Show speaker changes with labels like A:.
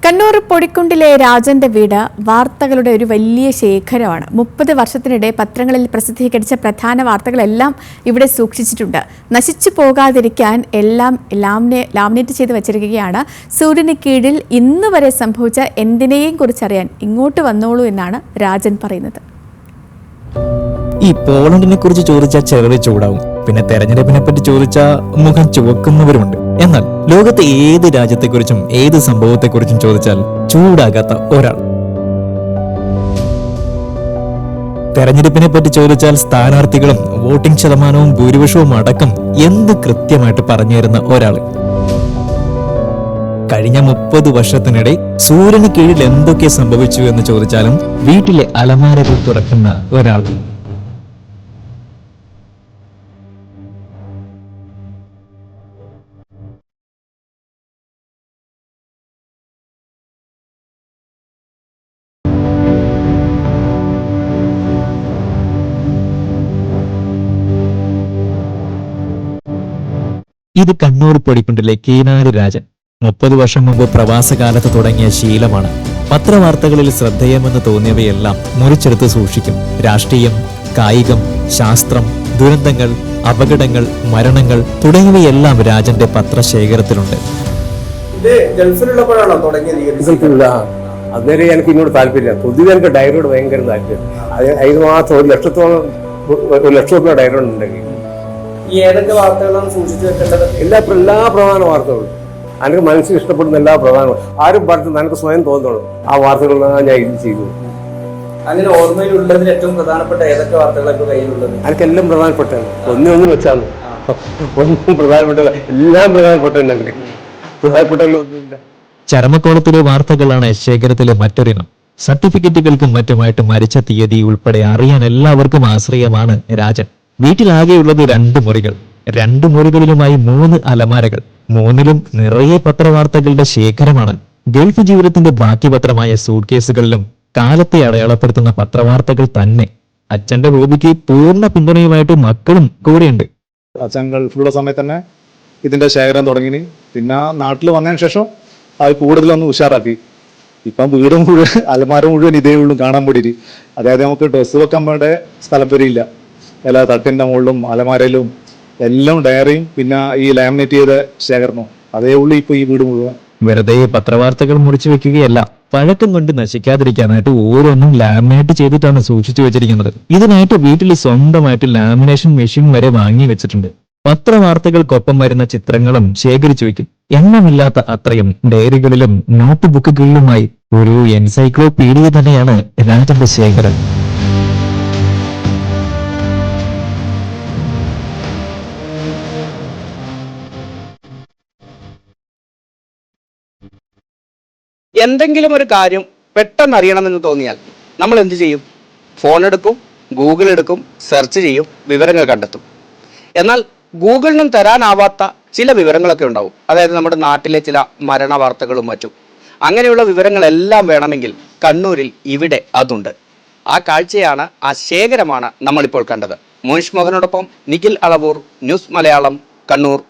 A: കണ്ണൂർ പൊടിക്കുണ്ടിലെ രാജന്റെ വീട് വാർത്തകളുടെ ഒരു വലിയ ശേഖരമാണ്. 30 വർഷത്തിനിടെ പത്രങ്ങളിൽ പ്രസിദ്ധീകരിച്ച പ്രധാന വാർത്തകളെല്ലാം ഇവിടെ സൂക്ഷിച്ചിട്ടുണ്ട്. നശിച്ചു പോകാതിരിക്കാൻ എല്ലാം ലാമിനേറ്റ് ചെയ്ത് വച്ചിരിക്കുകയാണ്. സൂര്യന് കീഴിൽ ഇന്ന് വരെ സംഭവിച്ച എന്തിനേയും കുറിച്ചറിയാൻ ഇങ്ങോട്ട് വന്നോളൂ എന്നാണ് രാജൻ പറയുന്നത്.
B: ഈ പോളണ്ടിനെ കുറിച്ച് ചോദിച്ചാൽ ചെറിയ ചൂടാവും, പിന്നെ തെരഞ്ഞെടുപ്പിനെ പറ്റി ചോദിച്ചാൽ മുഖം ചുവക്കുന്നവരുമുണ്ട്. എന്നാൽ ലോകത്തെ ഏത് രാജ്യത്തെക്കുറിച്ചും ഏത് സംഭവത്തെക്കുറിച്ചും ചോദിച്ചാൽ ചൂടാകാത്ത ഒരാൾ. തെരഞ്ഞെടുപ്പിനെ പറ്റി ചോദിച്ചാൽ സ്ഥാനാർത്ഥികളും വോട്ടിംഗ് ശതമാനവും ഭൂരിപക്ഷവും അടക്കം എന്ത് കൃത്യമായിട്ട് പറഞ്ഞു തരുന്ന ഒരാൾ. കഴിഞ്ഞ 30 വർഷത്തിനിടെ സൂര്യന് കീഴിൽ എന്തൊക്കെ സംഭവിച്ചു എന്ന് ചോദിച്ചാലും വീട്ടിലെ അലമാരകൾ തുറക്കുന്ന ഒരാൾ. ഇത് കണ്ണൂർ പൊടിക്കുണ്ടിലെ കീനാരി രാജൻ. 30 വർഷം മുമ്പ് പ്രവാസകാലത്ത് തുടങ്ങിയ ശീലമാണ്. പത്രവാർത്തകളിൽ ശ്രദ്ധേയമെന്ന് തോന്നിയവയെല്ലാം മുറിച്ചെടുത്ത് സൂക്ഷിക്കും. രാഷ്ട്രീയം, കായികം, ശാസ്ത്രം, ദുരന്തങ്ങൾ, അപകടങ്ങൾ, മരണങ്ങൾ തുടങ്ങിയവയെല്ലാം രാജന്റെ പത്രശേഖരത്തിലുണ്ട്.
C: അന്നേരം എനിക്ക് ഇന്നോട് താല്പര്യം. പൊതുവെ എനിക്ക് ഡയറിയോട് ഭയങ്കര താല്പര്യം. അതിന് മാത്രം 1 ലക്ഷത്തോളം 1 ലക്ഷം രൂപ ഡയറി ഉണ്ടെങ്കിൽ
D: ഏതൊക്കെ വാർത്തകളാണ് സൂക്ഷിച്ചു വെക്കേണ്ടത്?
C: എല്ലാ പ്രധാന വാർത്തകളും എനിക്ക് മനസ്സിൽ ഇഷ്ടപ്പെടുന്ന എല്ലാ പ്രധാന ആരും പറഞ്ഞത് എനിക്ക് സ്വയം തോന്നുള്ളൂ ആ വാർത്തകളാണ് ഞാൻ ഇത് ചെയ്തു.
D: അങ്ങനെ ഓർമ്മയിലുള്ളതിൽ ഏറ്റവും പ്രധാനപ്പെട്ട ഏതൊക്കെ വാർത്തകളൊക്കെ കയ്യിലുള്ളത്?
C: എനിക്കെല്ലാം പ്രധാനപ്പെട്ടത്. ഒന്നും വെച്ചാണ് ഒന്നും പ്രധാനപ്പെട്ട എല്ലാം പ്രധാനപ്പെട്ട പ്രധാനപ്പെട്ടൊന്നുമില്ല.
B: ചരമക്കോളത്തിലെ വാർത്തകളാണ് ശേഖരത്തിലെ മറ്റൊരിനം. സർട്ടിഫിക്കറ്റുകൾക്കും മറ്റുമായിട്ട് മരിച്ച തീയതി ഉൾപ്പെടെ അറിയാൻ എല്ലാവർക്കും ആശ്രയമാണ് രാജൻ. വീട്ടിലാകെയുള്ളത് 2 മുറികൾ. 2 മുറികളിലുമായി 3 അലമാരകൾ. 3ലും നിറയെ പത്രവാർത്തകളുടെ ശേഖരമാണ്. ഗൾഫ് ജീവിതത്തിന്റെ ബാക്കി പത്രമായ സൂട്ട് കേസുകളിലും കാലത്തെ അടയാളപ്പെടുത്തുന്ന പത്രവാർത്തകൾ തന്നെ. അച്ഛന്റെ ഹോബിക്ക് പൂർണ്ണ പിന്തുണയുമായിട്ട് മക്കളും കൂടെയുണ്ട്.
E: അച്ഛൻ ഗൾഫിലുള്ള സമയത്ത് തന്നെ ഇതിന്റെ ശേഖരം തുടങ്ങി. പിന്നെ നാട്ടിൽ വന്നതിന് ശേഷം അത് കൂടുതലൊന്ന് ഉഷാറാക്കി. ഇപ്പം വീട് മുഴുവൻ അലമാര മുഴുവൻ ഇതേ ഉള്ളൂ കാണാൻ വേണ്ടിയിട്ട്. അതായത് നമുക്ക് ഡ്രസ്സ് വെക്കാൻ വേണ്ട സ്ഥലം വരില്ല. എല്ലാ തട്ടിന്റെ മുകളിലും അലമാരയിലും എല്ലാം ഡയറിയും പിന്നെ ഈ ലാമിനേറ്റ് ചെയ്ത ശേഖരണവും അതേ ഉള്ളൂ ഇപ്പൊ ഈ വീട് മുഴുവൻ.
B: വെറുതെ പത്രവാർത്തകൾ മുറിച്ചു വെക്കുകയല്ല, പഴക്കം കൊണ്ട് നശിക്കാതിരിക്കാനായിട്ട് ഓരോന്നും ലാമിനേറ്റ് ചെയ്തിട്ടാണ് സൂക്ഷിച്ചു വെച്ചിരിക്കുന്നത്. ഇതിനായിട്ട് വീട്ടിൽ സ്വന്തമായിട്ട് ലാമിനേഷൻ മെഷീൻ വരെ വാങ്ങി വെച്ചിട്ടുണ്ട്. പത്രവാർത്തകൾക്കൊപ്പം വരുന്ന ചിത്രങ്ങളും ശേഖരിച്ചു വെക്കും. എണ്ണമില്ലാത്ത അത്രയും ഡയറികളിലും നോട്ട് ബുക്കുകളിലുമായി ഒരു എൻസൈക്ലോപീഡിയ തന്നെയാണ് രാജന്റെ ശേഖരം.
D: എന്തെങ്കിലും ഒരു കാര്യം പെട്ടെന്ന് അറിയണമെന്ന് തോന്നിയാൽ നമ്മൾ എന്ത് ചെയ്യും? ഫോൺ എടുക്കും, ഗൂഗിൾ എടുക്കും, സെർച്ച് ചെയ്യും, വിവരങ്ങൾ കണ്ടെത്തും. എന്നാൽ ഗൂഗിളിനും തരാനാവാത്ത ചില വിവരങ്ങളൊക്കെ ഉണ്ടാവും. അതായത് നമ്മുടെ നാട്ടിലെ ചില മരണ വാർത്തകളും മറ്റും. അങ്ങനെയുള്ള വിവരങ്ങളെല്ലാം വേണമെങ്കിൽ കണ്ണൂരിൽ ഇവിടെ അതുണ്ട്. ആ കാഴ്ചയാണ്, ആ ശേഖരമാണ് നമ്മളിപ്പോൾ കണ്ടത്. മോനിഷ് മോഹനോടൊപ്പം നിഖിൽ അളവൂർ, ന്യൂസ് മലയാളം, കണ്ണൂർ.